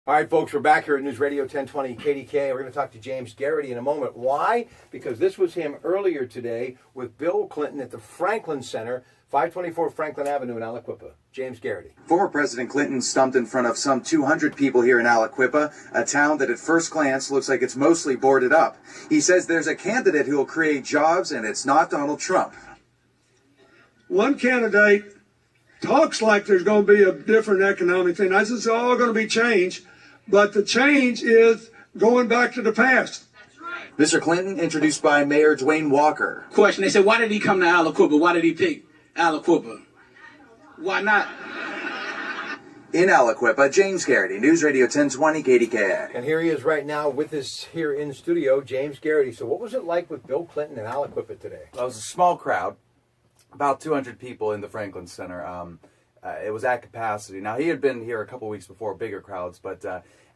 All right, folks, we're back here at News Radio 1020 KDK. We're going to talk to James Garrity in a moment. Why? Because this was him earlier today with Bill Clinton at the Franklin Center, 524 Franklin Avenue in Aliquippa. James Garrity. Former President Clinton stumped in front of some 200 people here in Aliquippa, a town that at first glance looks like it's mostly boarded up. He says there's a candidate who will create jobs, and it's not Donald Trump. One candidate talks like there's going to be a different economic thing. This is all going to be changed, but the change is going back to the past. Mr. Clinton, introduced by Mayor Dwayne Walker. Question, they said, why did he come to Aliquippa? Why did he pick Aliquippa? Why not? In Aliquippa, James Garrity, News Radio 1020 KDKA. And here he is right now with us here in studio, James Garrity. So what was it like with Bill Clinton in Aliquippa today? Well, it was a small crowd, about 200 people in the Franklin Center. It was at capacity. Now, he had been here a couple weeks before, bigger crowds, but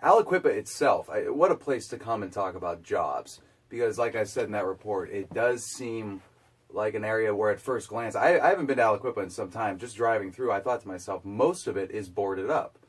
Aliquippa itself, what a place to come and talk about jobs. Because like I said in that report, it does seem like an area where at first glance, I haven't been to Aliquippa in some time. Just driving through, I thought to myself, most of it is boarded up.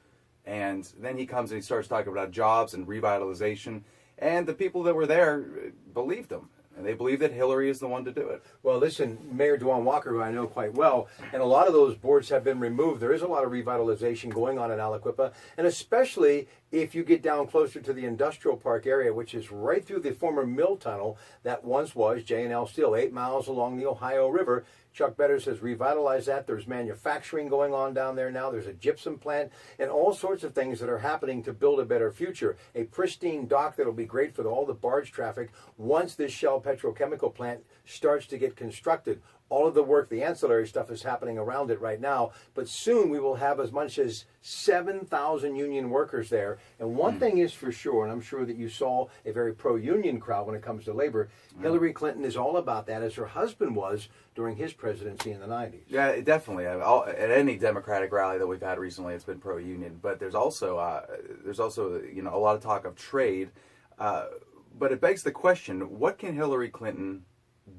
And then he comes and he starts talking about jobs and revitalization. And the people that were there believed him. And they believe that Hillary is the one to do it. Well, listen, Mayor Dwayne Walker, who I know quite well, and a lot of those boards have been removed. There is a lot of revitalization going on in Aliquippa, and especially if you get down closer to the industrial park area, which is right through the former mill tunnel that once was J&L Steel, 8 miles along the Ohio River. Chuck Betters has revitalized that. There's manufacturing going on down there now. There's a gypsum plant and all sorts of things that are happening to build a better future. A pristine dock that will be great for all the barge traffic once this Shell petrochemical plant starts to get constructed. All of the work, the ancillary stuff is happening around it right now, but soon we will have as much as 7,000 union workers there. And one thing is for sure, and I'm sure that you saw a very pro-union crowd when it comes to labor, Hillary Clinton is all about that, as her husband was during his presidency in the 90s. Yeah, definitely. At any Democratic rally that we've had recently, it's been pro-union. But there's also a lot of talk of trade. But it begs the question, what can Hillary Clinton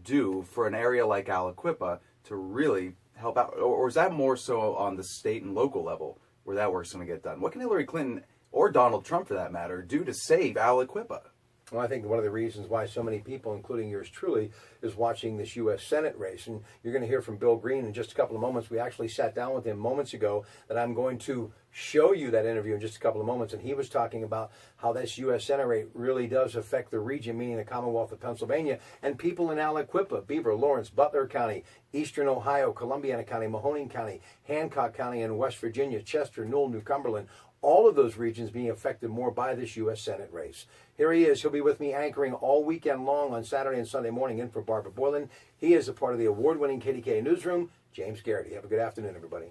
do for an area like Aliquippa to really help out? Or is that more so on the state and local level where that work's going to get done? What can Hillary Clinton, or Donald Trump for that matter, do to save Aliquippa? Well, I think one of the reasons why so many people, including yours truly, is watching this U.S. Senate race. And you're going to hear from Bill Green in just a couple of moments. We actually sat down with him moments ago that I'm going to show you that interview in just a couple of moments. And he was talking about how this U.S. Senate race really does affect the region, meaning the Commonwealth of Pennsylvania, and people in Aliquippa, Beaver, Lawrence, Butler County, Eastern Ohio, Columbiana County, Mahoning County, Hancock County, and West Virginia, Chester, Newell, New Cumberland. All of those regions being affected more by this U.S. Senate race. Here he is. He'll be with me anchoring all weekend long on Saturday and Sunday morning in for Barbara Boylan. He is a part of the award-winning KDK newsroom. James Garrity. Have a good afternoon, everybody.